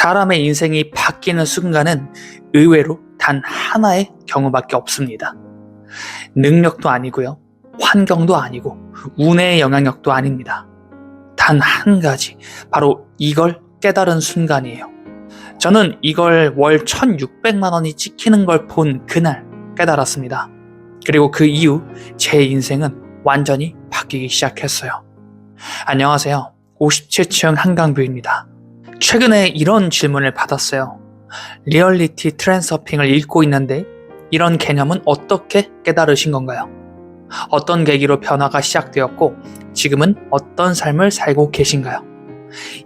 사람의 인생이 바뀌는 순간은 의외로 단 하나의 경우밖에 없습니다. 능력도 아니고요. 환경도 아니고 운의 영향력도 아닙니다. 단 한 가지, 바로 이걸 깨달은 순간이에요. 저는 이걸 월 1,600만 원이 찍히는 걸 본 그날 깨달았습니다. 그리고 그 이후 제 인생은 완전히 바뀌기 시작했어요. 안녕하세요. 57층 한강뷰입니다. 최근에 이런 질문을 받았어요. 리얼리티 트랜서핑을 읽고 있는데 이런 개념은 어떻게 깨달으신 건가요? 어떤 계기로 변화가 시작되었고 지금은 어떤 삶을 살고 계신가요?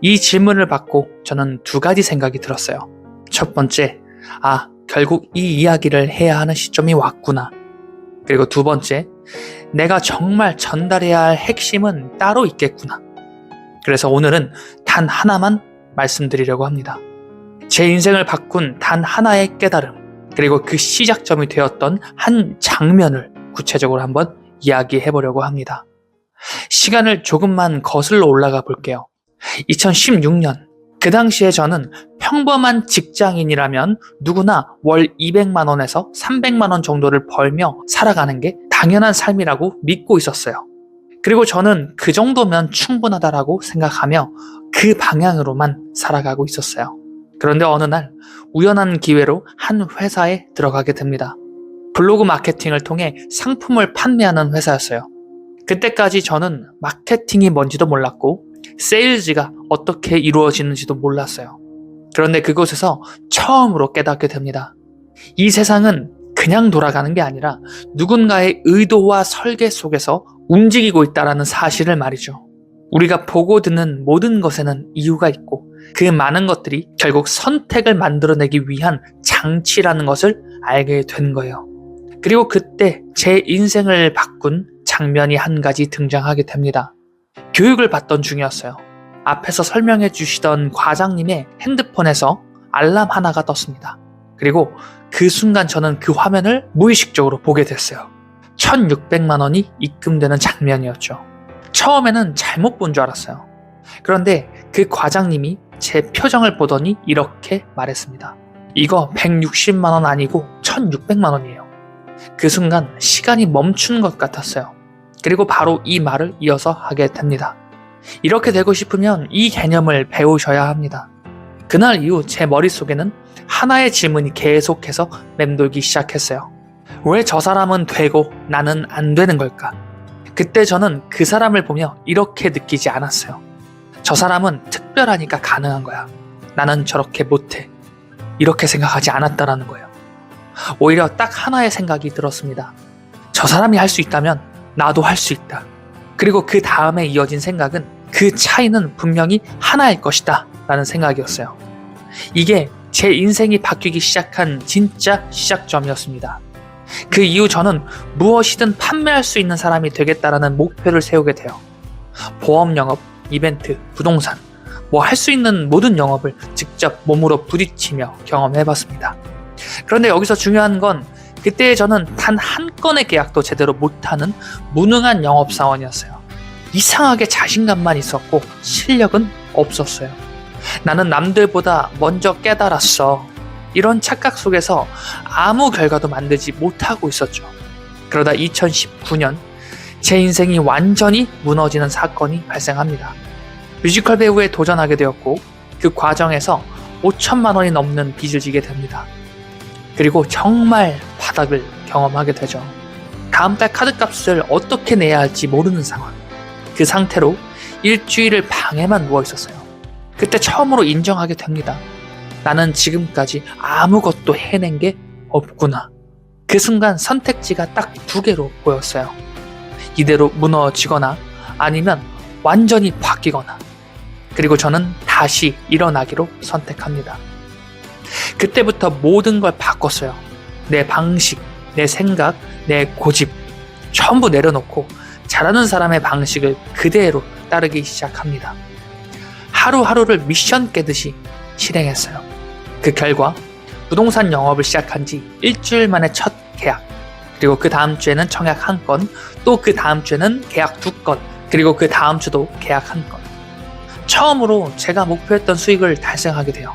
이 질문을 받고 저는 두 가지 생각이 들었어요. 첫 번째, 결국 이 이야기를 해야 하는 시점이 왔구나. 그리고 두 번째, 내가 정말 전달해야 할 핵심은 따로 있겠구나. 그래서 오늘은 단 하나만 말씀드리려고 합니다. 제 인생을 바꾼 단 하나의 깨달음, 그리고 그 시작점이 되었던 한 장면을 구체적으로 한번 이야기해 보려고 합니다. 시간을 조금만 거슬러 올라가 볼게요. 2016년, 그 당시에 저는 평범한 직장인이라면 누구나 월 200만 원에서 300만 원 정도를 벌며 살아가는 게 당연한 삶이라고 믿고 있었어요. 그리고 저는 그 정도면 충분하다라고 생각하며 그 방향으로만 살아가고 있었어요. 그런데 어느 날 우연한 기회로 한 회사에 들어가게 됩니다. 블로그 마케팅을 통해 상품을 판매하는 회사였어요. 그때까지 저는 마케팅이 뭔지도 몰랐고 세일즈가 어떻게 이루어지는지도 몰랐어요. 그런데 그곳에서 처음으로 깨닫게 됩니다. 이 세상은 그냥 돌아가는 게 아니라 누군가의 의도와 설계 속에서 움직이고 있다는 사실을 말이죠. 우리가 보고 듣는 모든 것에는 이유가 있고 그 많은 것들이 결국 선택을 만들어내기 위한 장치라는 것을 알게 된 거예요. 그리고 그때 제 인생을 바꾼 장면이 한 가지 등장하게 됩니다. 교육을 받던 중이었어요. 앞에서 설명해 주시던 과장님의 핸드폰에서 알람 하나가 떴습니다. 그리고 그 순간 저는 그 화면을 무의식적으로 보게 됐어요. 1,600만 원이 입금되는 장면이었죠. 처음에는 잘못 본 줄 알았어요. 그런데 그 과장님이 제 표정을 보더니 이렇게 말했습니다. 이거 160만 원 아니고 1,600만 원이에요. 그 순간 시간이 멈춘 것 같았어요. 그리고 바로 이 말을 이어서 하게 됩니다. 이렇게 되고 싶으면 이 개념을 배우셔야 합니다. 그날 이후 제 머릿속에는 하나의 질문이 계속해서 맴돌기 시작했어요. 왜 저 사람은 되고 나는 안 되는 걸까? 그때 저는 그 사람을 보며 이렇게 느끼지 않았어요. 저 사람은 특별하니까 가능한 거야. 나는 저렇게 못해. 이렇게 생각하지 않았다라는 거예요. 오히려 딱 하나의 생각이 들었습니다. 저 사람이 할 수 있다면 나도 할 수 있다. 그리고 그 다음에 이어진 생각은 그 차이는 분명히 하나일 것이다 라는 생각이었어요. 이게 제 인생이 바뀌기 시작한 진짜 시작점이었습니다. 그 이후 저는 무엇이든 판매할 수 있는 사람이 되겠다라는 목표를 세우게 돼요. 보험 영업, 이벤트, 부동산, 할 수 있는 모든 영업을 직접 몸으로 부딪히며 경험해봤습니다. 그런데 여기서 중요한 건 그때 저는 단 한 건의 계약도 제대로 못하는 무능한 영업사원이었어요. 이상하게 자신감만 있었고 실력은 없었어요. 나는 남들보다 먼저 깨달았어. 이런 착각 속에서 아무 결과도 만들지 못하고 있었죠. 그러다 2019년 제 인생이 완전히 무너지는 사건이 발생합니다. 뮤지컬 배우에 도전하게 되었고 그 과정에서 5천만 원이 넘는 빚을 지게 됩니다. 그리고 정말 바닥을 경험하게 되죠. 다음 달 카드값을 어떻게 내야 할지 모르는 상황. 그 상태로 일주일을 방에만 누워 있었어요. 그때 처음으로 인정하게 됩니다. 나는 지금까지 아무것도 해낸 게 없구나. 그 순간 선택지가 딱 두 개로 보였어요. 이대로 무너지거나 아니면 완전히 바뀌거나. 그리고 저는 다시 일어나기로 선택합니다. 그때부터 모든 걸 바꿨어요. 내 방식, 내 생각, 내 고집 전부 내려놓고 잘하는 사람의 방식을 그대로 따르기 시작합니다. 하루하루를 미션 깨듯이 실행했어요. 그 결과 부동산 영업을 시작한 지 일주일 만에 첫 계약, 그리고 그 다음 주에는 청약 1건, 또 그 다음 주에는 계약 2건, 그리고 그 다음 주도 계약 1건. 처음으로 제가 목표했던 수익을 달성하게 돼요.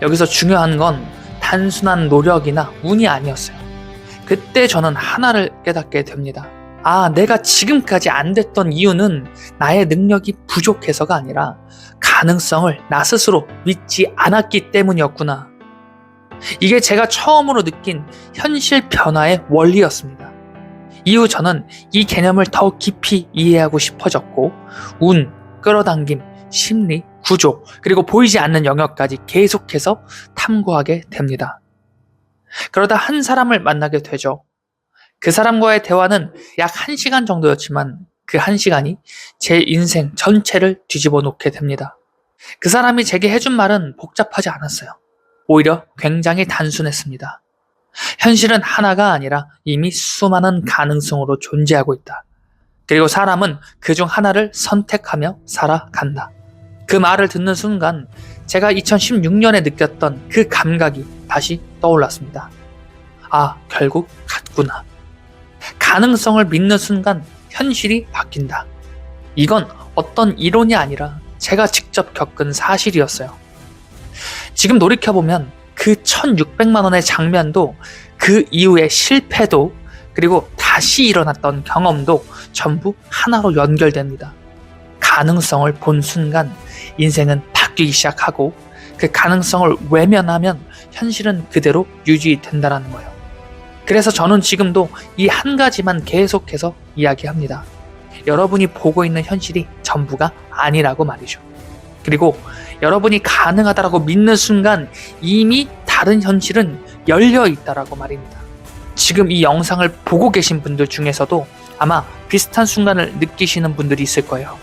여기서 중요한 건 단순한 노력이나 운이 아니었어요. 그때 저는 하나를 깨닫게 됩니다. 내가 지금까지 안 됐던 이유는 나의 능력이 부족해서가 아니라 가능성을 나 스스로 믿지 않았기 때문이었구나. 이게 제가 처음으로 느낀 현실 변화의 원리였습니다. 이후 저는 이 개념을 더 깊이 이해하고 싶어졌고, 운, 끌어당김, 심리, 구조, 그리고 보이지 않는 영역까지 계속해서 탐구하게 됩니다. 그러다 한 사람을 만나게 되죠. 그 사람과의 대화는 약 1시간 정도였지만 그 1시간이 제 인생 전체를 뒤집어 놓게 됩니다. 그 사람이 제게 해준 말은 복잡하지 않았어요. 오히려 굉장히 단순했습니다. 현실은 하나가 아니라 이미 수많은 가능성으로 존재하고 있다. 그리고 사람은 그중 하나를 선택하며 살아간다. 그 말을 듣는 순간 제가 2016년에 느꼈던 그 감각이 다시 떠올랐습니다. 결국 같구나. 가능성을 믿는 순간 현실이 바뀐다. 이건 어떤 이론이 아니라 제가 직접 겪은 사실이었어요. 지금 돌이켜보면 그 1,600만 원의 장면도, 그 이후의 실패도, 그리고 다시 일어났던 경험도 전부 하나로 연결됩니다. 가능성을 본 순간 인생은 바뀌기 시작하고, 그 가능성을 외면하면 현실은 그대로 유지된다는 거예요. 그래서 저는 지금도 이 한 가지만 계속해서 이야기합니다. 여러분이 보고 있는 현실이 전부가 아니라고 말이죠. 그리고 여러분이 가능하다라고 믿는 순간 이미 다른 현실은 열려 있다라고 말입니다. 지금 이 영상을 보고 계신 분들 중에서도 아마 비슷한 순간을 느끼시는 분들이 있을 거예요.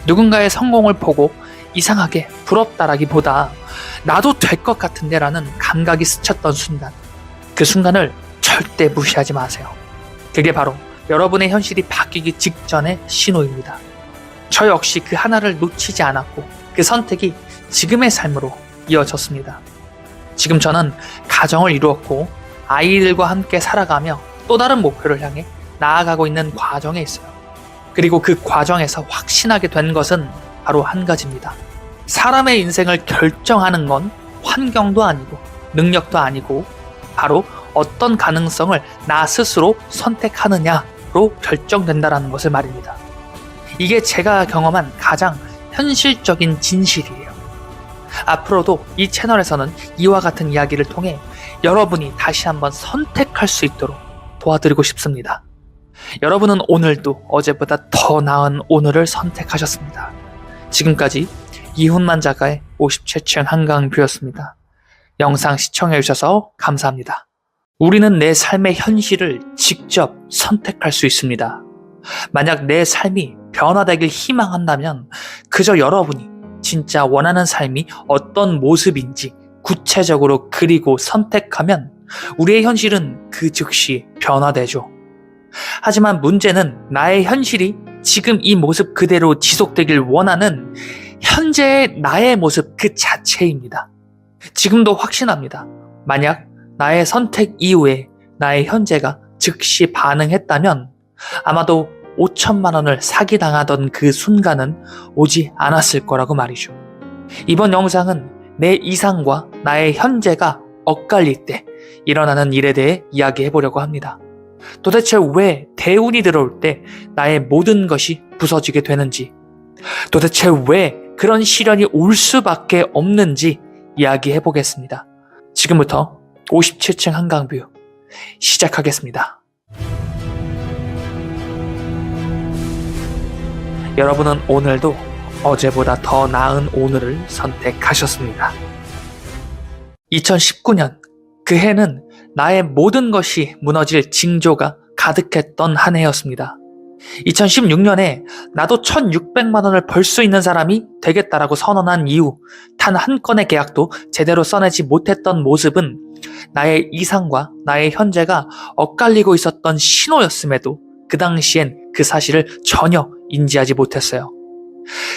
누군가의 성공을 보고 이상하게 부럽다라기보다 나도 될 것 같은데 라는 감각이 스쳤던 순간, 그 순간을 절대 무시하지 마세요. 그게 바로 여러분의 현실이 바뀌기 직전의 신호입니다. 저 역시 그 하나를 놓치지 않았고 그 선택이 지금의 삶으로 이어졌습니다. 지금 저는 가정을 이루었고 아이들과 함께 살아가며 또 다른 목표를 향해 나아가고 있는 과정에 있어요. 그리고 그 과정에서 확신하게 된 것은 바로 한 가지입니다. 사람의 인생을 결정하는 건 환경도 아니고 능력도 아니고 바로 어떤 가능성을 나 스스로 선택하느냐로 결정된다라는 것을 말입니다. 이게 제가 경험한 가장 현실적인 진실이에요. 앞으로도 이 채널에서는 이와 같은 이야기를 통해 여러분이 다시 한번 선택할 수 있도록 도와드리고 싶습니다. 여러분은 오늘도 어제보다 더 나은 오늘을 선택하셨습니다. 지금까지 이훈만 작가의 57층 한강뷰였습니다. 영상 시청해주셔서 감사합니다. 우리는 내 삶의 현실을 직접 선택할 수 있습니다. 만약 내 삶이 변화되길 희망한다면 그저 여러분이 진짜 원하는 삶이 어떤 모습인지 구체적으로 그리고 선택하면 우리의 현실은 그 즉시 변화되죠. 하지만 문제는 나의 현실이 지금 이 모습 그대로 지속되길 원하는 현재의 나의 모습 그 자체입니다. 지금도 확신합니다. 만약 나의 선택 이후에 나의 현재가 즉시 반응했다면 아마도 5천만 원을 사기당하던 그 순간은 오지 않았을 거라고 말이죠. 이번 영상은 내 이상과 나의 현재가 엇갈릴 때 일어나는 일에 대해 이야기해 보려고 합니다. 도대체 왜 대운이 들어올 때 나의 모든 것이 부서지게 되는지, 도대체 왜 그런 시련이 올 수밖에 없는지 이야기해 보겠습니다. 지금부터 57층 한강뷰 시작하겠습니다. 여러분은 오늘도 어제보다 더 나은 오늘을 선택하셨습니다. 2019년, 그 해는 나의 모든 것이 무너질 징조가 가득했던 한 해였습니다. 2016년에 나도 1,600만 원을 벌 수 있는 사람이 되겠다라고 선언한 이후 단 한 건의 계약도 제대로 써내지 못했던 모습은 나의 이상과 나의 현재가 엇갈리고 있었던 신호였음에도 그 당시엔 그 사실을 전혀 인지하지 못했어요.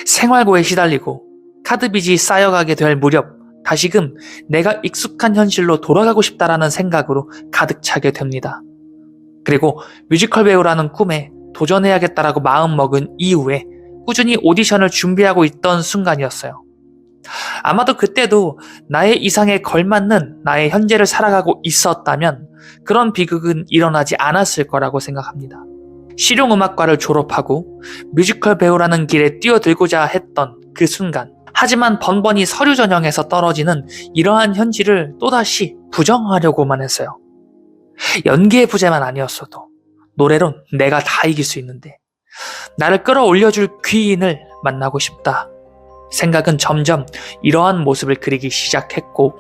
생활고에 시달리고 카드빚이 쌓여가게 될 무렵 다시금 내가 익숙한 현실로 돌아가고 싶다라는 생각으로 가득 차게 됩니다. 그리고 뮤지컬 배우라는 꿈에 도전해야겠다라고 마음먹은 이후에 꾸준히 오디션을 준비하고 있던 순간이었어요. 아마도 그때도 나의 이상에 걸맞는 나의 현재를 살아가고 있었다면 그런 비극은 일어나지 않았을 거라고 생각합니다. 실용음악과를 졸업하고 뮤지컬 배우라는 길에 뛰어들고자 했던 그 순간, 하지만 번번이 서류 전형에서 떨어지는 이러한 현실을 또다시 부정하려고만 했어요. 연기의 부재만 아니었어도 노래론 내가 다 이길 수 있는데 나를 끌어올려줄 귀인을 만나고 싶다. 생각은 점점 이러한 모습을 그리기 시작했고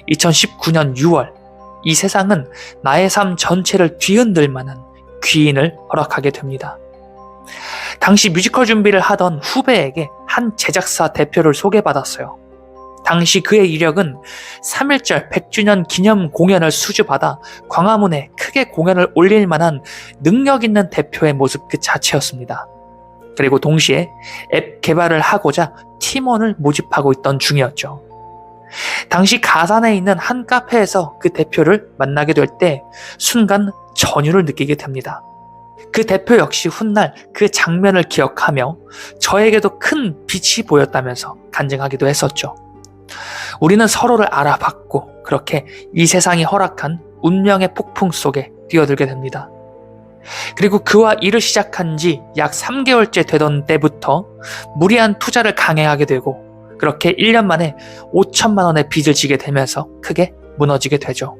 2019년 6월 이 세상은 나의 삶 전체를 뒤흔들 만한 귀인을 허락하게 됩니다. 당시 뮤지컬 준비를 하던 후배에게 한 제작사 대표를 소개받았어요. 당시 그의 이력은 3.1절 100주년 기념 공연을 수주받아 광화문에 크게 공연을 올릴 만한 능력 있는 대표의 모습 그 자체였습니다. 그리고 동시에 앱 개발을 하고자 팀원을 모집하고 있던 중이었죠. 당시 가산에 있는 한 카페에서 그 대표를 만나게 될 때 순간 전율을 느끼게 됩니다. 그 대표 역시 훗날 그 장면을 기억하며 저에게도 큰 빛이 보였다면서 간증하기도 했었죠. 우리는 서로를 알아봤고 그렇게 이 세상이 허락한 운명의 폭풍 속에 뛰어들게 됩니다. 그리고 그와 일을 시작한 지 약 3개월째 되던 때부터 무리한 투자를 강행하게 되고 그렇게 1년 만에 5천만 원의 빚을 지게 되면서 크게 무너지게 되죠.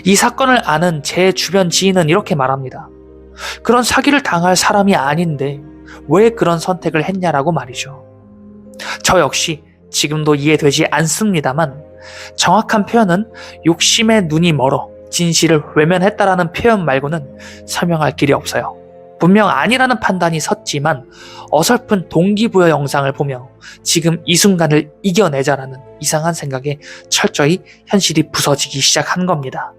이 사건을 아는 제 주변 지인은 이렇게 말합니다. 그런 사기를 당할 사람이 아닌데 왜 그런 선택을 했냐라고 말이죠. 저 역시 지금도 이해되지 않습니다만 정확한 표현은 욕심에 눈이 멀어 진실을 외면했다라는 표현 말고는 설명할 길이 없어요. 분명 아니라는 판단이 섰지만 어설픈 동기부여 영상을 보며 지금 이 순간을 이겨내자라는 이상한 생각에 철저히 현실이 부서지기 시작한 겁니다.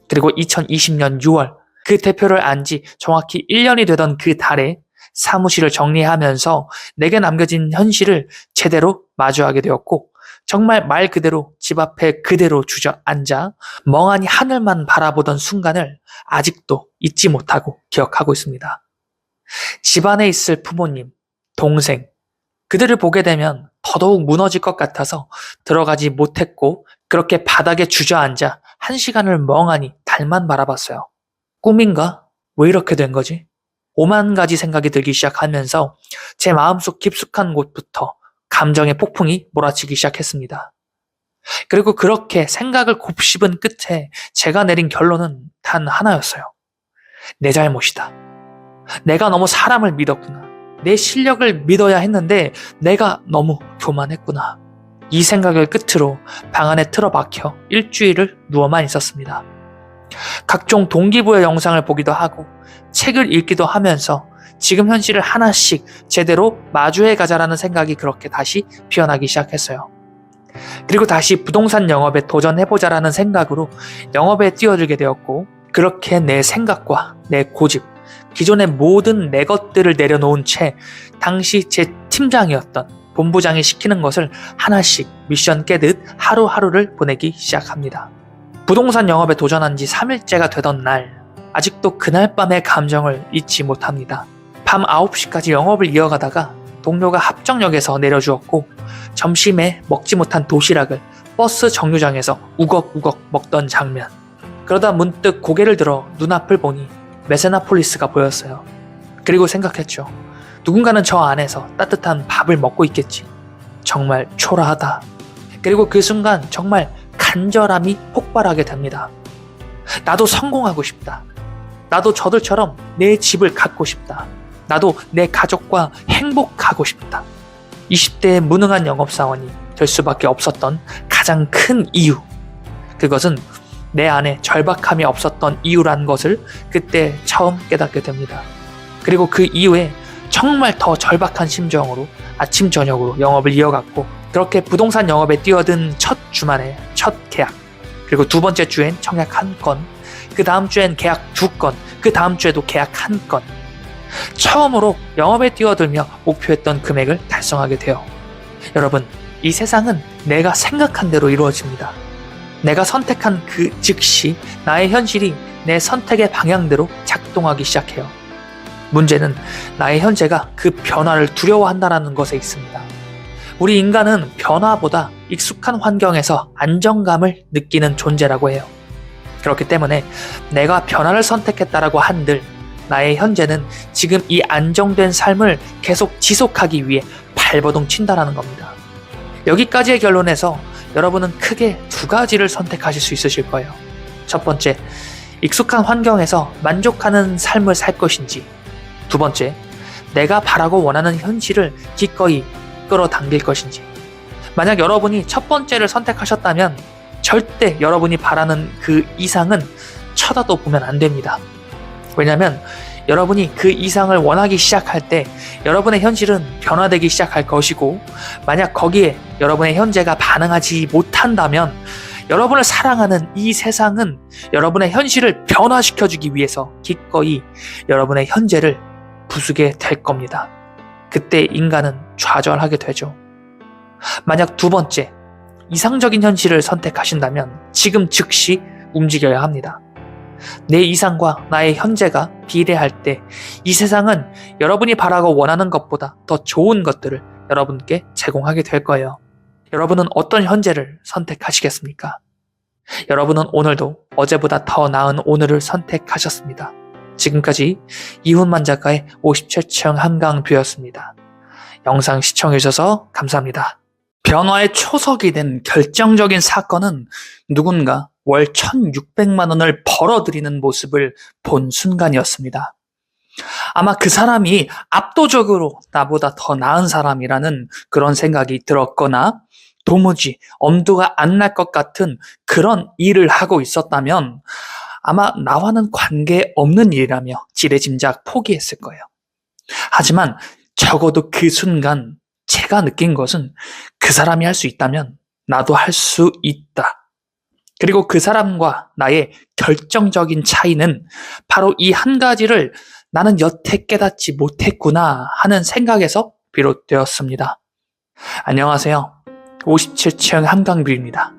그리고 2020년 6월 그 대표를 안 지 정확히 1년이 되던 그 달에 사무실을 정리하면서 내게 남겨진 현실을 제대로 마주하게 되었고 정말 말 그대로 집 앞에 그대로 주저앉아 멍하니 하늘만 바라보던 순간을 아직도 잊지 못하고 기억하고 있습니다. 집안에 있을 부모님, 동생, 그들을 보게 되면 더더욱 무너질 것 같아서 들어가지 못했고 그렇게 바닥에 주저앉아 1시간을 멍하니 달만 바라봤어요. 꿈인가? 왜 이렇게 된 거지? 5만 가지 생각이 들기 시작하면서 제 마음속 깊숙한 곳부터 감정의 폭풍이 몰아치기 시작했습니다. 그리고 그렇게 생각을 곱씹은 끝에 제가 내린 결론은 단 하나였어요. 내 잘못이다. 내가 너무 사람을 믿었구나. 내 실력을 믿어야 했는데 내가 너무 교만했구나. 이 생각을 끝으로 방 안에 틀어박혀 일주일을 누워만 있었습니다. 각종 동기부여 영상을 보기도 하고 책을 읽기도 하면서 지금 현실을 하나씩 제대로 마주해 가자라는 생각이 그렇게 다시 피어나기 시작했어요. 그리고 다시 부동산 영업에 도전해보자라는 생각으로 영업에 뛰어들게 되었고 그렇게 내 생각과 내 고집, 기존의 모든 내 것들을 내려놓은 채 당시 제 팀장이었던 본부장이 시키는 것을 하나씩 미션 깨듯 하루하루를 보내기 시작합니다. 부동산 영업에 도전한 지 3일째가 되던 날 아직도 그날 밤의 감정을 잊지 못합니다. 밤 9시까지 영업을 이어가다가 동료가 합정역에서 내려주었고 점심에 먹지 못한 도시락을 버스 정류장에서 우걱우걱 먹던 장면. 그러다 문득 고개를 들어 눈앞을 보니 메세나폴리스가 보였어요. 그리고 생각했죠. 누군가는 저 안에서 따뜻한 밥을 먹고 있겠지. 정말 초라하다. 그리고 그 순간 정말 간절함이 폭발하게 됩니다. 나도 성공하고 싶다. 나도 저들처럼 내 집을 갖고 싶다. 나도 내 가족과 행복하고 싶다. 20대의 무능한 영업사원이 될 수밖에 없었던 가장 큰 이유. 그것은 내 안에 절박함이 없었던 이유란 것을 그때 처음 깨닫게 됩니다. 그리고 그 이후에 정말 더 절박한 심정으로 아침 저녁으로 영업을 이어갔고 그렇게 부동산 영업에 뛰어든 첫 주말에 첫 계약, 그리고 두 번째 주엔 청약 1건, 그 다음 주엔 계약 2건, 그 다음 주에도 계약 1건. 처음으로 영업에 뛰어들며 목표했던 금액을 달성하게 돼요. 여러분, 이 세상은 내가 생각한 대로 이루어집니다. 내가 선택한 그 즉시 나의 현실이 내 선택의 방향대로 작동하기 시작해요. 문제는 나의 현재가 그 변화를 두려워한다는 것에 있습니다. 우리 인간은 변화보다 익숙한 환경에서 안정감을 느끼는 존재라고 해요. 그렇기 때문에 내가 변화를 선택했다라고 한들 나의 현재는 지금 이 안정된 삶을 계속 지속하기 위해 발버둥 친다라는 겁니다. 여기까지의 결론에서 여러분은 크게 두 가지를 선택하실 수 있으실 거예요. 첫 번째, 익숙한 환경에서 만족하는 삶을 살 것인지, 두 번째, 내가 바라고 원하는 현실을 기꺼이 끌어당길 것인지. 만약 여러분이 첫 번째를 선택하셨다면 절대 여러분이 바라는 그 이상은 쳐다도 보면 안 됩니다. 왜냐하면 여러분이 그 이상을 원하기 시작할 때 여러분의 현실은 변화되기 시작할 것이고, 만약 거기에 여러분의 현재가 반응하지 못한다면 여러분을 사랑하는 이 세상은 여러분의 현실을 변화시켜주기 위해서 기꺼이 여러분의 현재를 부수게 될 겁니다. 그때 인간은 좌절하게 되죠. 만약 두 번째, 이상적인 현실을 선택하신다면 지금 즉시 움직여야 합니다. 내 이상과 나의 현재가 비례할 때 이 세상은 여러분이 바라고 원하는 것보다 더 좋은 것들을 여러분께 제공하게 될 거예요. 여러분은 어떤 현재를 선택하시겠습니까? 여러분은 오늘도 어제보다 더 나은 오늘을 선택하셨습니다. 지금까지 이훈만 작가의 57층 한강뷰였습니다. 영상 시청해주셔서 감사합니다. 변화의 초석이 된 결정적인 사건은 누군가 월 1,600만 원을 벌어들이는 모습을 본 순간이었습니다. 아마 그 사람이 압도적으로 나보다 더 나은 사람이라는 그런 생각이 들었거나 도무지 엄두가 안 날 것 같은 그런 일을 하고 있었다면 아마 나와는 관계없는 일이라며 지레짐작 포기했을 거예요. 하지만 적어도 그 순간 제가 느낀 것은 그 사람이 할 수 있다면 나도 할 수 있다. 그리고 그 사람과 나의 결정적인 차이는 바로 이 한 가지를 나는 여태 깨닫지 못했구나 하는 생각에서 비롯되었습니다. 안녕하세요. 57층 한강뷰입니다.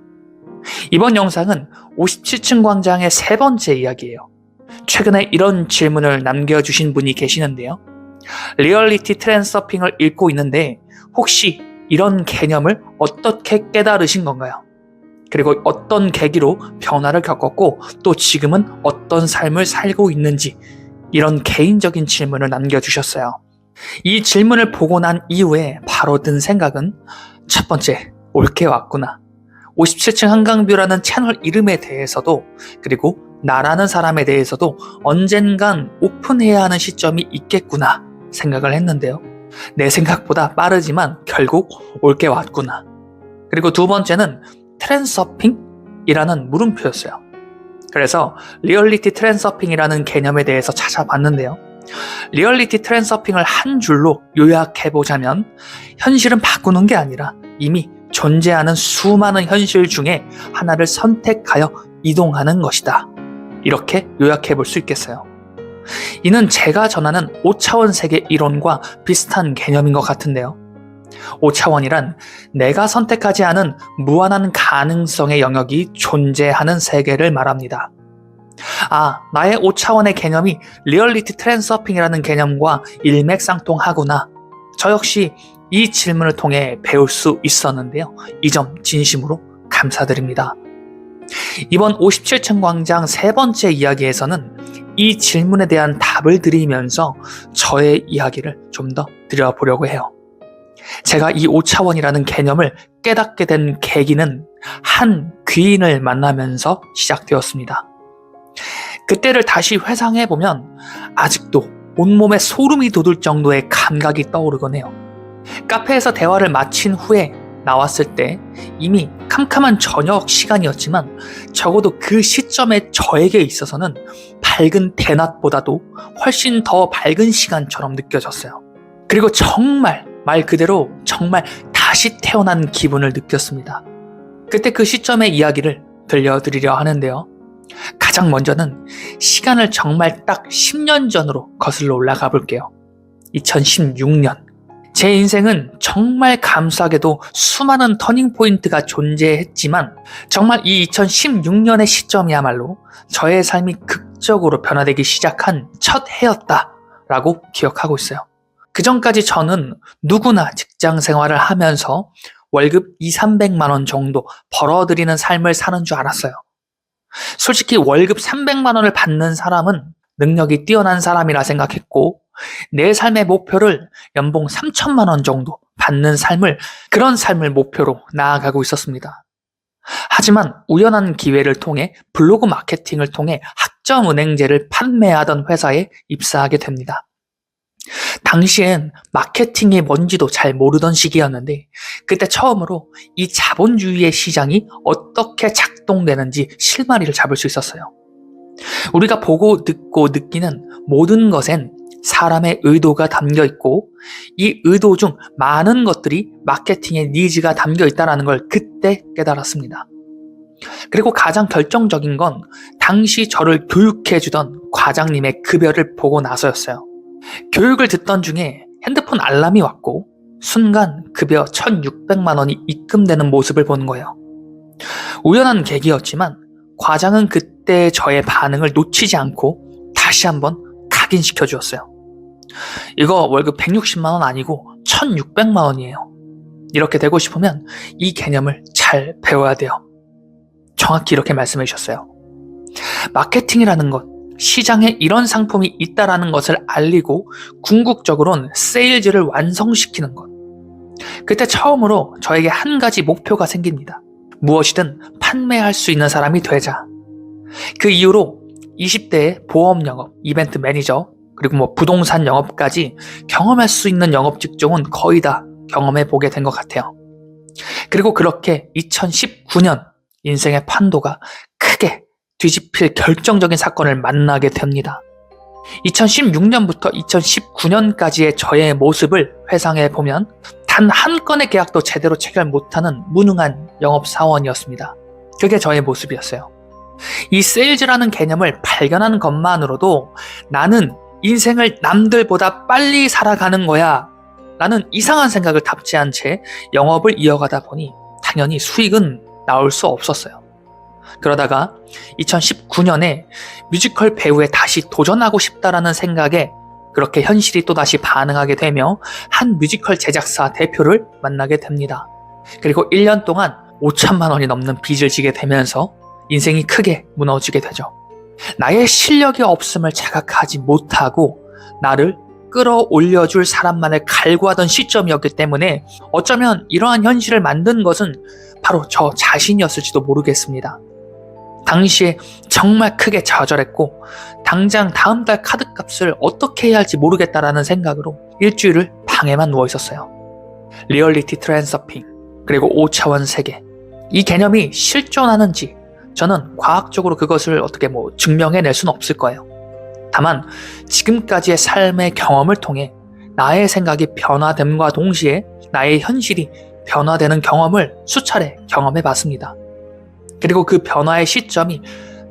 이번 영상은 57층 광장의 세 번째 이야기예요. 최근에 이런 질문을 남겨주신 분이 계시는데요. 리얼리티 트랜스서핑을 읽고 있는데 혹시 이런 개념을 어떻게 깨달으신 건가요? 그리고 어떤 계기로 변화를 겪었고 또 지금은 어떤 삶을 살고 있는지 이런 개인적인 질문을 남겨주셨어요. 이 질문을 보고 난 이후에 바로 든 생각은 첫 번째, 옳게 왔구나. 57층 한강뷰라는 채널 이름에 대해서도 그리고 나라는 사람에 대해서도 언젠간 오픈해야 하는 시점이 있겠구나 생각을 했는데요. 내 생각보다 빠르지만 결국 옳게 왔구나. 그리고 두 번째는 트랜스서핑이라는 물음표였어요. 그래서 리얼리티 트랜스서핑이라는 개념에 대해서 찾아봤는데요. 리얼리티 트랜스서핑을 한 줄로 요약해보자면 현실은 바꾸는 게 아니라 이미 존재하는 수많은 현실 중에 하나를 선택하여 이동하는 것이다. 이렇게 요약해볼 수 있겠어요. 이는 제가 전하는 5차원 세계 이론과 비슷한 개념인 것 같은데요. 5차원이란 내가 선택하지 않은 무한한 가능성의 영역이 존재하는 세계를 말합니다. 나의 5차원의 개념이 리얼리티 트랜스서핑이라는 개념과 일맥상통하구나. 저 역시 이 질문을 통해 배울 수 있었는데요. 이 점 진심으로 감사드립니다. 이번 57층 광장 세 번째 이야기에서는 이 질문에 대한 답을 드리면서 저의 이야기를 좀 더 드려보려고 해요. 제가 이 5차원이라는 개념을 깨닫게 된 계기는 한 귀인을 만나면서 시작되었습니다. 그때를 다시 회상해보면 아직도 온몸에 소름이 돋을 정도의 감각이 떠오르곤 해요. 카페에서 대화를 마친 후에 나왔을 때 이미 캄캄한 저녁 시간이었지만 적어도 그 시점에 저에게 있어서는 밝은 대낮보다도 훨씬 더 밝은 시간처럼 느껴졌어요. 그리고 정말 말 그대로 정말 다시 태어난 기분을 느꼈습니다. 그때 그 시점의 이야기를 들려드리려 하는데요. 가장 먼저는 시간을 정말 딱 10년 전으로 거슬러 올라가 볼게요. 2016년. 제 인생은 정말 감사하게도 수많은 터닝포인트가 존재했지만 정말 이 2016년의 시점이야말로 저의 삶이 극적으로 변화되기 시작한 첫 해였다라고 기억하고 있어요. 그전까지 저는 누구나 직장 생활을 하면서 월급 2, 300만 원 정도 벌어들이는 삶을 사는 줄 알았어요. 솔직히 월급 300만 원을 받는 사람은 능력이 뛰어난 사람이라 생각했고, 내 삶의 목표를 연봉 3천만 원 정도 받는 그런 삶을 목표로 나아가고 있었습니다. 하지만 우연한 기회를 통해 블로그 마케팅을 통해 학점은행제를 판매하던 회사에 입사하게 됩니다. 당시엔 마케팅이 뭔지도 잘 모르던 시기였는데, 그때 처음으로 이 자본주의의 시장이 어떻게 작동되는지 실마리를 잡을 수 있었어요. 우리가 보고 듣고 느끼는 모든 것엔 사람의 의도가 담겨 있고, 이 의도 중 많은 것들이 마케팅의 니즈가 담겨 있다는 걸 그때 깨달았습니다. 그리고 가장 결정적인 건 당시 저를 교육해주던 과장님의 급여를 보고 나서였어요. 교육을 듣던 중에 핸드폰 알람이 왔고 순간 급여 1,600만 원이 입금되는 모습을 본 거예요. 우연한 계기였지만 과장은 그때 저의 반응을 놓치지 않고 다시 한번 각인시켜 주었어요. 이거 월급 160만 원 아니고 1,600만 원이에요. 이렇게 되고 싶으면 이 개념을 잘 배워야 돼요. 정확히 이렇게 말씀해 주셨어요. 마케팅이라는 것, 시장에 이런 상품이 있다라는 것을 알리고 궁극적으로는 세일즈를 완성시키는 것. 그때 처음으로 저에게 한 가지 목표가 생깁니다. 무엇이든 판매할 수 있는 사람이 되자. 그 이후로 20대의 보험 영업, 이벤트 매니저, 그리고 부동산 영업까지 경험할 수 있는 영업 직종은 거의 다 경험해 보게 된 것 같아요. 그리고 그렇게 2019년 인생의 판도가 크게 뒤집힐 결정적인 사건을 만나게 됩니다. 2016년부터 2019년까지의 저의 모습을 회상해 보면 단 한 건의 계약도 제대로 체결 못하는 무능한 영업사원이었습니다. 그게 저의 모습이었어요. 이 세일즈라는 개념을 발견하는 것만으로도 나는 인생을 남들보다 빨리 살아가는 거야 라는 이상한 생각을 답지한 채 영업을 이어가다 보니 당연히 수익은 나올 수 없었어요. 그러다가 2019년에 뮤지컬 배우에 다시 도전하고 싶다라는 생각에 그렇게 현실이 또다시 반응하게 되며 한 뮤지컬 제작사 대표를 만나게 됩니다. 그리고 1년 동안 5천만 원이 넘는 빚을 지게 되면서 인생이 크게 무너지게 되죠. 나의 실력이 없음을 자각하지 못하고 나를 끌어올려줄 사람만을 갈구하던 시점이었기 때문에 어쩌면 이러한 현실을 만든 것은 바로 저 자신이었을지도 모르겠습니다. 당시에 정말 크게 좌절했고 당장 다음 달 카드값을 어떻게 해야 할지 모르겠다라는 생각으로 일주일을 방에만 누워 있었어요. 리얼리티 트랜서핑, 그리고 5차원 세계, 이 개념이 실존하는지 저는 과학적으로 그것을 어떻게 증명해낼 수는 없을 거예요. 다만 지금까지의 삶의 경험을 통해 나의 생각이 변화됨과 동시에 나의 현실이 변화되는 경험을 수차례 경험해 봤습니다. 그리고 그 변화의 시점이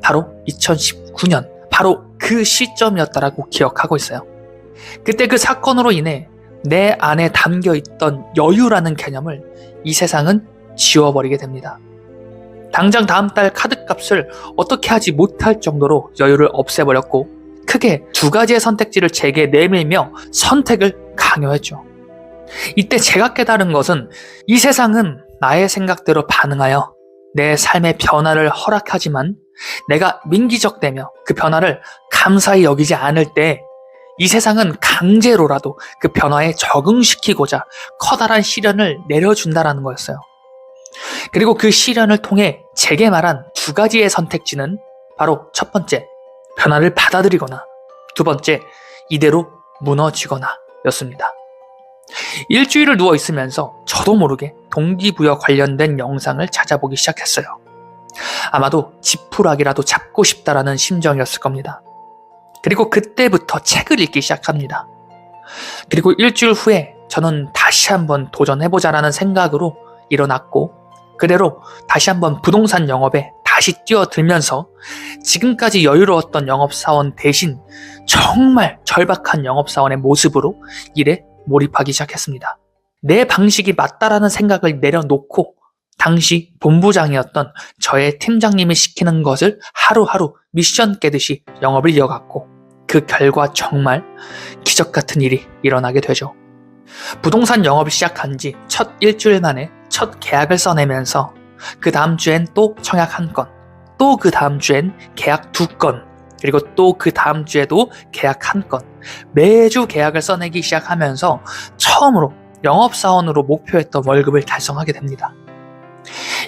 바로 2019년, 바로 그 시점이었다라고 기억하고 있어요. 그때 그 사건으로 인해 내 안에 담겨있던 여유라는 개념을 이 세상은 지워버리게 됩니다. 당장 다음 달 카드값을 어떻게 하지 못할 정도로 여유를 없애버렸고 크게 두 가지의 선택지를 제게 내밀며 선택을 강요했죠. 이때 제가 깨달은 것은 이 세상은 나의 생각대로 반응하여 내 삶의 변화를 허락하지만 내가 민기적대며 그 변화를 감사히 여기지 않을 때 이 세상은 강제로라도 그 변화에 적응시키고자 커다란 시련을 내려준다라는 거였어요. 그리고 그 시련을 통해 제게 말한 두 가지의 선택지는 바로 첫 번째, 변화를 받아들이거나 두 번째, 이대로 무너지거나 였습니다. 일주일을 누워 있으면서 저도 모르게 동기부여 관련된 영상을 찾아보기 시작했어요. 아마도 지푸라기라도 잡고 싶다라는 심정이었을 겁니다. 그리고 그때부터 책을 읽기 시작합니다. 그리고 일주일 후에 저는 다시 한번 도전해보자라는 생각으로 일어났고 그대로 다시 한번 부동산 영업에 다시 뛰어들면서 지금까지 여유로웠던 영업사원 대신 정말 절박한 영업사원의 모습으로 일에 몰입하기 시작했습니다. 내 방식이 맞다라는 생각을 내려놓고 당시 본부장이었던 저의 팀장님이 시키는 것을 하루하루 미션 깨듯이 영업을 이어갔고 그 결과 정말 기적 같은 일이 일어나게 되죠. 부동산 영업을 시작한 지 첫 일주일 만에 첫 계약을 써내면서 그 다음 주엔 또 청약 1건, 또 그 다음 주엔 계약 2건, 그리고 또 그 다음 주에도 계약 1건, 매주 계약을 써내기 시작하면서 처음으로 영업사원으로 목표했던 월급을 달성하게 됩니다.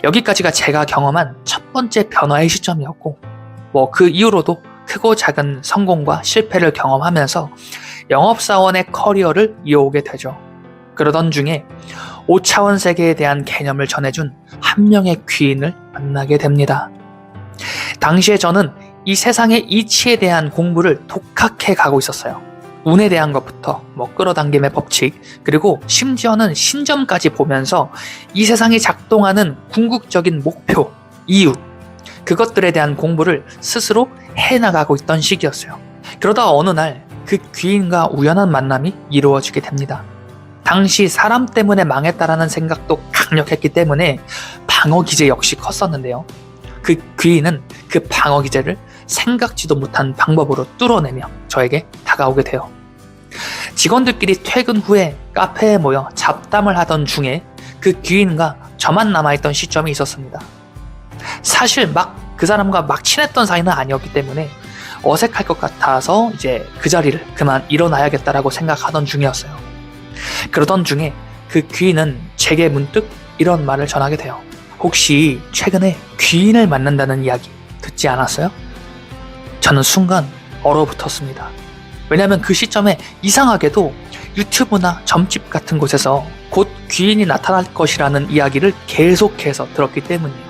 여기까지가 제가 경험한 첫 번째 변화의 시점이었고, 그 이후로도 크고 작은 성공과 실패를 경험하면서 영업사원의 커리어를 이어오게 되죠. 그러던 중에 5차원 세계에 대한 개념을 전해준 한 명의 귀인을 만나게 됩니다. 당시에 저는 이 세상의 이치에 대한 공부를 독학해 가고 있었어요. 운에 대한 것부터 끌어당김의 법칙, 그리고 심지어는 신점까지 보면서 이 세상이 작동하는 궁극적인 목표, 이유, 그것들에 대한 공부를 스스로 해나가고 있던 시기였어요. 그러다 어느 날 그 귀인과 우연한 만남이 이루어지게 됩니다. 당시 사람 때문에 망했다라는 생각도 강력했기 때문에 방어 기제 역시 컸었는데요. 그 귀인은 그 방어 기제를 생각지도 못한 방법으로 뚫어내며 저에게 다가오게 돼요. 직원들끼리 퇴근 후에 카페에 모여 잡담을 하던 중에 그 귀인과 저만 남아있던 시점이 있었습니다. 사실 그 사람과 친했던 사이는 아니었기 때문에 어색할 것 같아서 이제 그 자리를 그만 일어나야겠다라고 생각하던 중이었어요. 그러던 중에 그 귀인은 제게 문득 이런 말을 전하게 돼요. 혹시 최근에 귀인을 만난다는 이야기 듣지 않았어요? 저는 순간 얼어붙었습니다. 왜냐하면 그 시점에 이상하게도 유튜브나 점집 같은 곳에서 곧 귀인이 나타날 것이라는 이야기를 계속해서 들었기 때문이에요.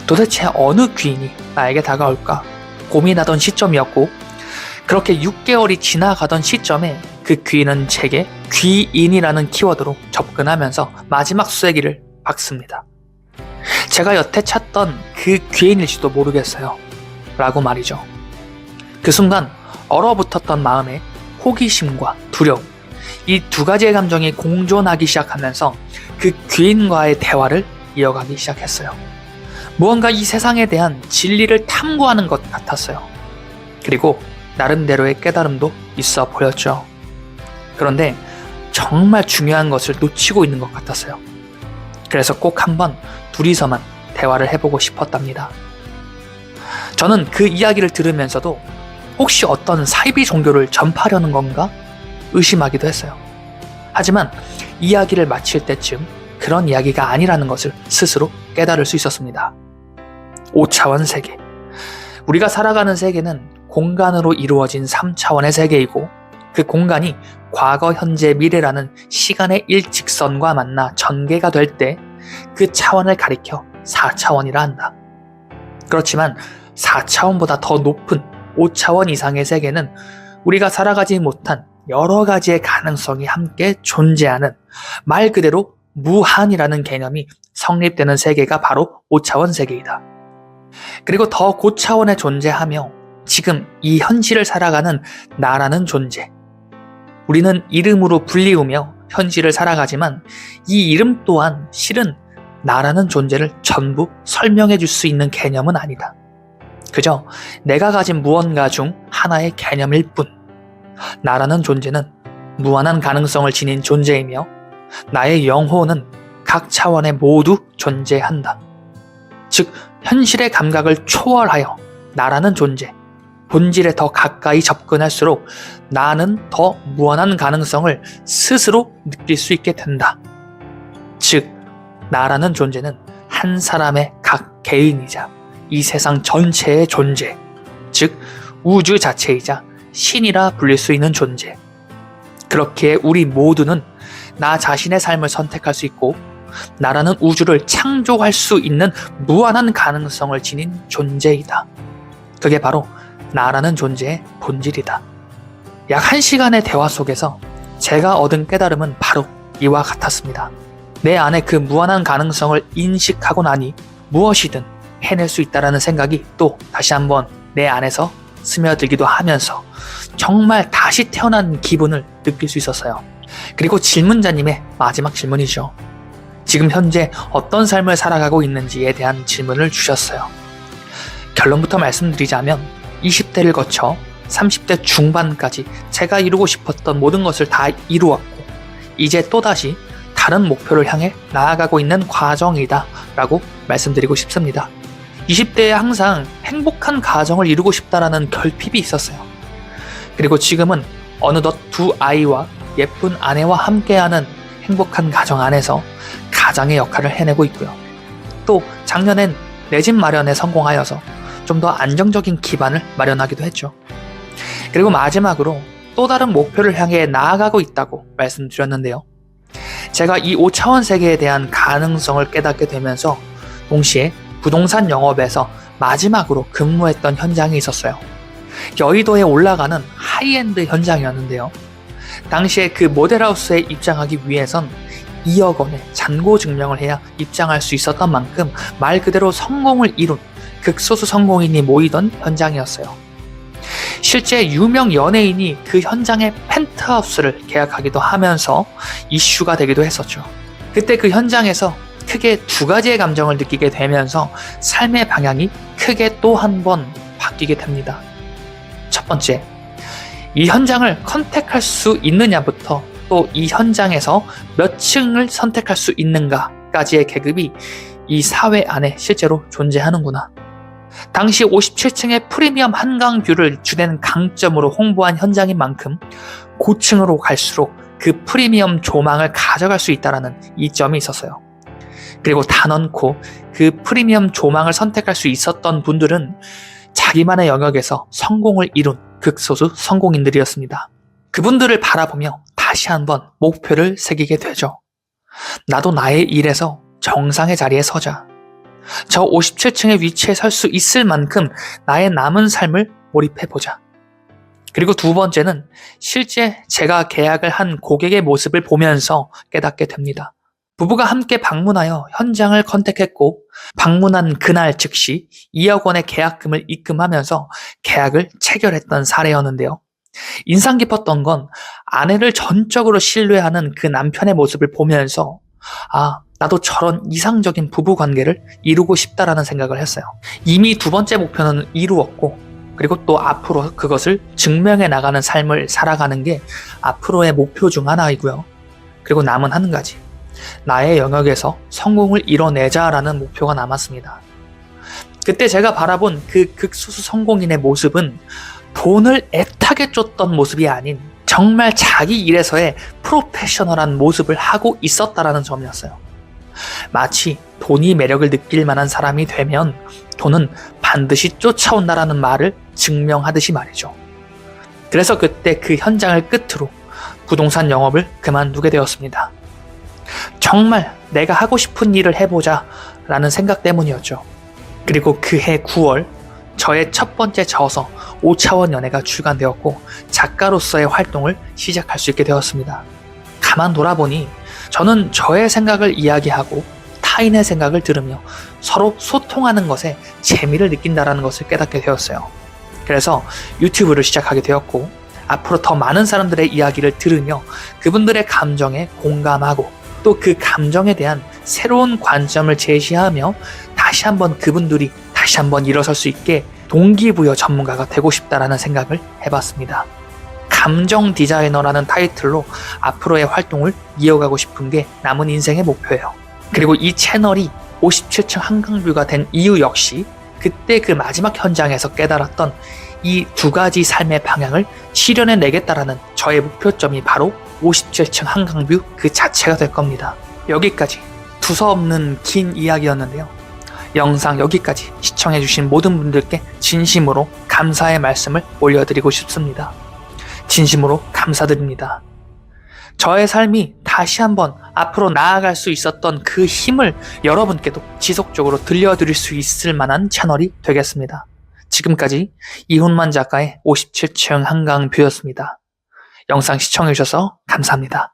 도대체 어느 귀인이 나에게 다가올까 고민하던 시점이었고, 그렇게 6개월이 지나가던 시점에 그 귀인은 제게 귀인이라는 키워드로 접근하면서 마지막 쐐기를 박습니다. 제가 여태 찾던 그 귀인일지도 모르겠어요 라고 말이죠. 그 순간 얼어붙었던 마음에 호기심과 두려움, 이 두 가지의 감정이 공존하기 시작하면서 그 귀인과의 대화를 이어가기 시작했어요. 무언가 이 세상에 대한 진리를 탐구하는 것 같았어요. 그리고 나름대로의 깨달음도 있어 보였죠. 그런데 정말 중요한 것을 놓치고 있는 것 같았어요. 그래서 꼭 한번 둘이서만 대화를 해보고 싶었답니다. 저는 그 이야기를 들으면서도 혹시 어떤 사이비 종교를 전파하려는 건가 의심하기도 했어요. 하지만 이야기를 마칠 때쯤 그런 이야기가 아니라는 것을 스스로 깨달을 수 있었습니다. 5차원 세계. 우리가 살아가는 세계는 공간으로 이루어진 3차원의 세계이고, 그 공간이 과거, 현재, 미래라는 시간의 일직선과 만나 전개가 될 때 그 차원을 가리켜 4차원이라 한다. 그렇지만 4차원보다 더 높은 5차원 이상의 세계는 우리가 살아가지 못한 여러 가지의 가능성이 함께 존재하는, 말 그대로 무한이라는 개념이 성립되는 세계가 바로 5차원 세계이다. 그리고 더 고차원에 존재하며 지금 이 현실을 살아가는 나라는 존재. 우리는 이름으로 불리우며 현실을 살아가지만 이 이름 또한 실은 나라는 존재를 전부 설명해 줄 수 있는 개념은 아니다. 그저 내가 가진 무언가 중 하나의 개념일 뿐. 나라는 존재는 무한한 가능성을 지닌 존재이며 나의 영혼은 각 차원에 모두 존재한다. 즉, 현실의 감각을 초월하여 나라는 존재, 본질에 더 가까이 접근할수록 나는 더 무한한 가능성을 스스로 느낄 수 있게 된다. 즉, 나라는 존재는 한 사람의 각 개인이자 이 세상 전체의 존재, 즉 우주 자체이자 신이라 불릴 수 있는 존재. 그렇기에 우리 모두는 나 자신의 삶을 선택할 수 있고, 나라는 우주를 창조할 수 있는 무한한 가능성을 지닌 존재이다. 그게 바로 나라는 존재의 본질이다. 약 1시간의 대화 속에서 제가 얻은 깨달음은 바로 이와 같았습니다. 내 안에 그 무한한 가능성을 인식하고 나니 무엇이든 해낼 수 있다는 생각이 또 다시 한번 내 안에서 스며들기도 하면서 정말 다시 태어난 기분을 느낄 수 있었어요. 그리고 질문자님의 마지막 질문이죠. 지금 현재 어떤 삶을 살아가고 있는지에 대한 질문을 주셨어요. 결론부터 말씀드리자면 20대를 거쳐 30대 중반까지 제가 이루고 싶었던 모든 것을 다 이루었고 이제 또다시 다른 목표를 향해 나아가고 있는 과정이다 라고 말씀드리고 싶습니다. 20대에 항상 행복한 가정을 이루고 싶다라는 결핍이 있었어요. 그리고 지금은 어느덧 두 아이와 예쁜 아내와 함께하는 행복한 가정 안에서 가장의 역할을 해내고 있고요. 또 작년엔 내 집 마련에 성공하여서 좀 더 안정적인 기반을 마련하기도 했죠. 그리고 마지막으로 또 다른 목표를 향해 나아가고 있다고 말씀드렸는데요. 제가 이 5차원 세계에 대한 가능성을 깨닫게 되면서 동시에 부동산 영업에서 마지막으로 근무했던 현장이 있었어요. 여의도에 올라가는 하이엔드 현장이었는데요. 당시에 그 모델하우스에 입장하기 위해선 2억 원의 잔고 증명을 해야 입장할 수 있었던 만큼 말 그대로 성공을 이룬 극소수 성공인이 모이던 현장이었어요. 실제 유명 연예인이 그 현장의 펜트하우스를 계약하기도 하면서 이슈가 되기도 했었죠. 그때 그 현장에서 크게 두 가지의 감정을 느끼게 되면서 삶의 방향이 크게 또 한 번 바뀌게 됩니다. 첫 번째, 이 현장을 컨택할 수 있느냐부터 또 이 현장에서 몇 층을 선택할 수 있는가까지의 계급이 이 사회 안에 실제로 존재하는구나. 당시 57층의 프리미엄 한강뷰를 주된 강점으로 홍보한 현장인 만큼 고층으로 갈수록 그 프리미엄 조망을 가져갈 수 있다는 이점이 있었어요. 그리고 단언코 그 프리미엄 조망을 선택할 수 있었던 분들은 자기만의 영역에서 성공을 이룬 극소수 성공인들이었습니다. 그분들을 바라보며 다시 한번 목표를 새기게 되죠. 나도 나의 일에서 정상의 자리에 서자. 저 57층의 위치에 설 수 있을 만큼 나의 남은 삶을 몰입해보자. 그리고 두 번째는 실제 제가 계약을 한 고객의 모습을 보면서 깨닫게 됩니다. 부부가 함께 방문하여 현장을 컨택했고 방문한 그날 즉시 2억 원의 계약금을 입금하면서 계약을 체결했던 사례였는데요. 인상 깊었던 건 아내를 전적으로 신뢰하는 그 남편의 모습을 보면서 나도 저런 이상적인 부부 관계를 이루고 싶다라는 생각을 했어요. 이미 두 번째 목표는 이루었고 그리고 또 앞으로 그것을 증명해 나가는 삶을 살아가는 게 앞으로의 목표 중 하나이고요. 그리고 남은 한 가지, 나의 영역에서 성공을 이뤄내자라는 목표가 남았습니다. 그때 제가 바라본 그 극소수 성공인의 모습은 돈을 애타게 쫓던 모습이 아닌 정말 자기 일에서의 프로페셔널한 모습을 하고 있었다라는 점이었어요. 마치 돈이 매력을 느낄 만한 사람이 되면 돈은 반드시 쫓아온다라는 말을 증명하듯이 말이죠. 그래서 그때 그 현장을 끝으로 부동산 영업을 그만두게 되었습니다. 정말 내가 하고 싶은 일을 해보자 라는 생각 때문이었죠. 그리고 그해 9월 저의 첫 번째 저서 5차원 연애가 출간되었고 작가로서의 활동을 시작할 수 있게 되었습니다. 가만 돌아보니 저는 저의 생각을 이야기하고 타인의 생각을 들으며 서로 소통하는 것에 재미를 느낀다는 것을 깨닫게 되었어요. 그래서 유튜브를 시작하게 되었고 앞으로 더 많은 사람들의 이야기를 들으며 그분들의 감정에 공감하고 또 그 감정에 대한 새로운 관점을 제시하며 다시 한번 그분들이 다시 한번 일어설 수 있게 동기부여 전문가가 되고 싶다라는 생각을 해봤습니다. 감정 디자이너라는 타이틀로 앞으로의 활동을 이어가고 싶은 게 남은 인생의 목표예요. 그리고 이 채널이 57층 한강뷰가 된 이유 역시 그때 그 마지막 현장에서 깨달았던 이 두 가지 삶의 방향을 실현해 내겠다라는 저의 목표점이 바로 57층 한강뷰 그 자체가 될 겁니다. 여기까지 두서없는 긴 이야기였는데요. 영상 여기까지 시청해주신 모든 분들께 진심으로 감사의 말씀을 올려드리고 싶습니다. 진심으로 감사드립니다. 저의 삶이 다시 한번 앞으로 나아갈 수 있었던 그 힘을 여러분께도 지속적으로 들려드릴 수 있을 만한 채널이 되겠습니다. 지금까지 이훈만 작가의 57층 한강뷰였습니다. 영상 시청해주셔서 감사합니다.